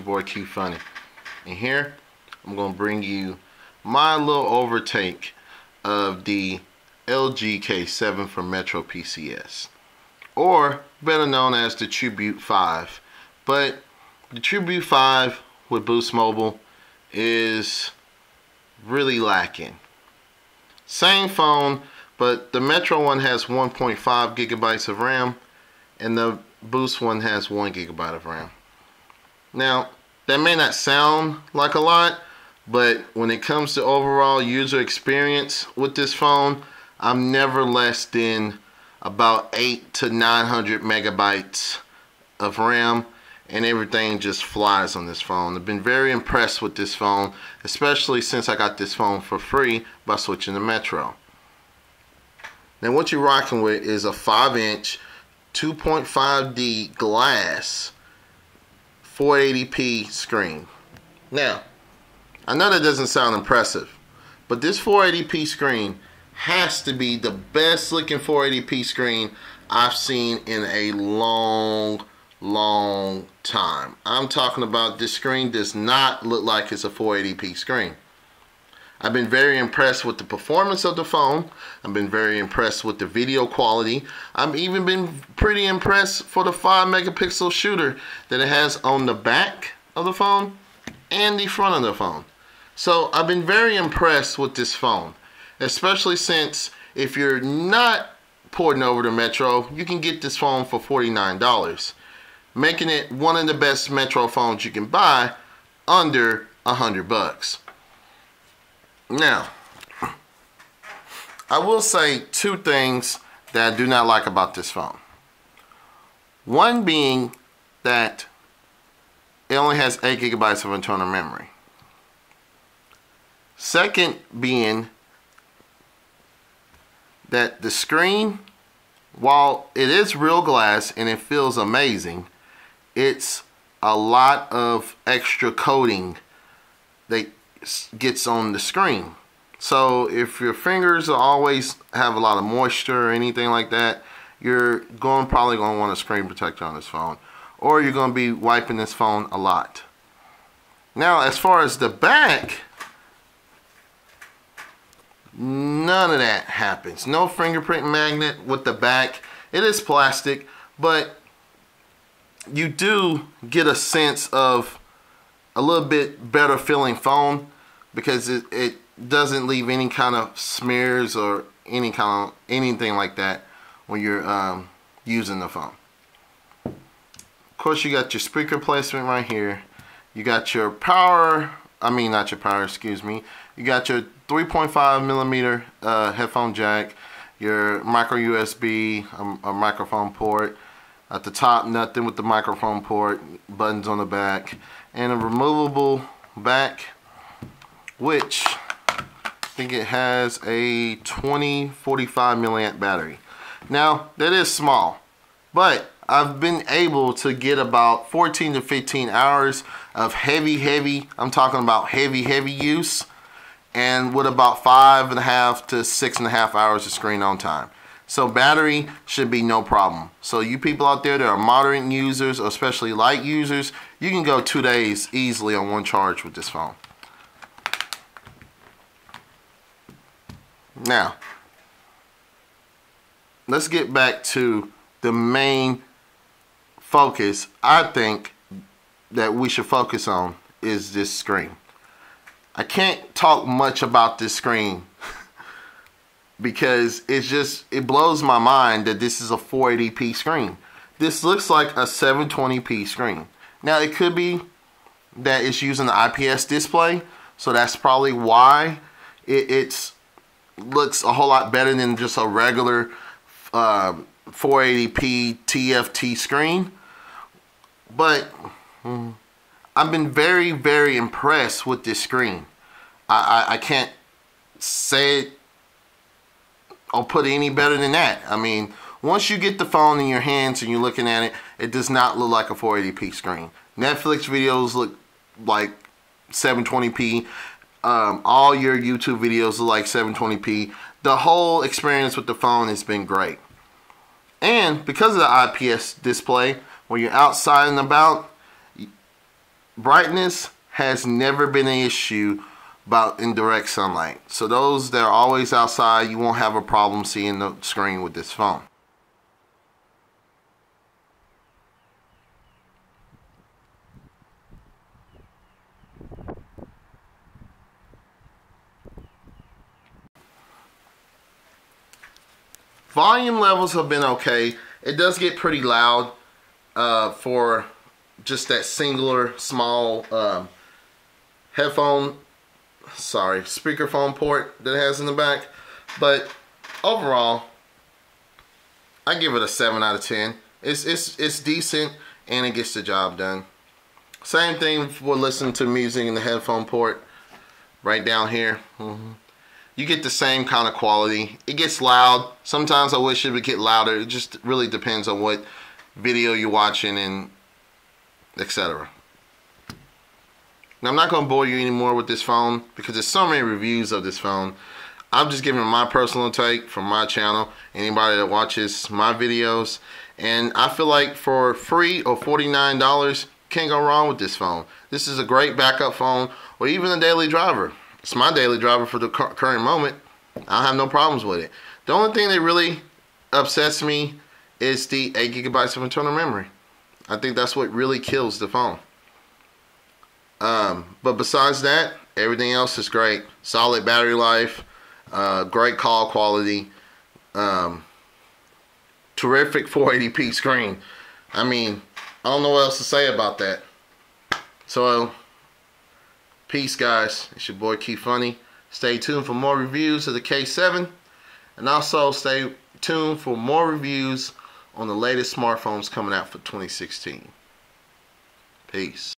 your boy Q Funny, and here I'm gonna bring you my little overtake of the LG K7 from Metropcs, or better known as the Tribute 5. But the Tribute 5 with Boost Mobile is really lacking. Same phone, but the Metro one has 1.5 gigabytes of RAM and the Boost one has 1 gigabyte of RAM. Now, that may not sound like a lot, but when it comes to overall user experience with this phone, I'm never less than about 800 to 900 megabytes of RAM, and everything just flies on this phone. I've been very impressed with this phone, especially since I got this phone for free by switching to Metro. Now what you're rocking with is a 5-inch 2.5D glass 480p screen. Now, I know that doesn't sound impressive, but this 480p screen has to be the best looking 480p screen I've seen in a long time. I'm talking about this screen does not look like it's a 480p screen. I've been very impressed with the performance of the phone. I've been very impressed with the video quality. I've even been pretty impressed for the 5 megapixel shooter that it has on the back of the phone and the front of the phone. So I've been very impressed with this phone, especially since if you're not porting over to Metro, you can get this phone for $49, making it one of the best Metro phones you can buy under $100. Now, I will say two things that I do not like about this phone. One being that it only has 8 gigabytes of internal memory. Second being that the screen, while it is real glass and it feels amazing, it's a lot of extra coating that gets on the screen. So if your fingers always have a lot of moisture or anything like that, you're probably going to want a screen protector on this phone, or you're going to be wiping this phone a lot. Now, as far as the back, none of that happens. No fingerprint magnet with the back. It is plastic, but you do get a sense of a little bit better feeling phone because it doesn't leave any kind of smears or anything like that when you're using the phone. Of course, you got your speaker placement right here. You got your excuse me. You got your 3.5 millimeter headphone jack, your micro USB, a microphone port. At the top, nothing with the microphone port, buttons on the back, and a removable back, which I think it has a 2045 milliamp battery. Now, that is small, but I've been able to get about 14 to 15 hours of heavy, I'm talking about heavy use, and with about 5.5 to 6.5 hours of screen on time. So battery should be no problem. So you people out there that are moderate users, or especially light users, you can go 2 days easily on one charge with this phone. Now, let's get back to the main focus I think that we should focus on is this screen. I can't talk much about this screen because it blows my mind that this is a 480p screen. This looks like a 720p screen. Now, it could be that it's using the IPS display, so that's probably why it looks a whole lot better than just a regular 480p TFT screen. But I've been very impressed with this screen. I can't say it or put it any better than that. I mean, once you get the phone in your hands and you're looking at it, it does not look like a 480p screen. Netflix videos look like 720p. All your YouTube videos look like 720p. The whole experience with the phone has been great. And because of the IPS display, when you're outside and about, brightness has never been an issue about in direct sunlight. So those that are always outside, you won't have a problem seeing the screen with this phone. Volume levels have been okay. It does get pretty loud for just that singular small speakerphone port that it has in the back. But overall, I give it a 7 out of 10. It's decent and it gets the job done. Same thing for listening to music in the headphone port right down here. You get the same kind of quality. It gets loud. Sometimes I wish it would get louder. It just really depends on what video you're watching and etc. Now I'm not going to bore you anymore with this phone because there's so many reviews of this phone. I'm just giving my personal take from my channel. Anybody that watches my videos. And I feel like for free or $49, can't go wrong with this phone. This is a great backup phone or even a daily driver. It's my daily driver for the current moment. I have no problems with it. The only thing that really upsets me is the 8 gigabytes of internal memory. I think that's what really kills the phone. But besides that, everything else is great. Solid battery life, great call quality, terrific 480p screen. I mean, I don't know what else to say about that. So, peace, guys. It's your boy Key Funny. Stay tuned for more reviews of the K7. And also stay tuned for more reviews on the latest smartphones coming out for 2016. Peace.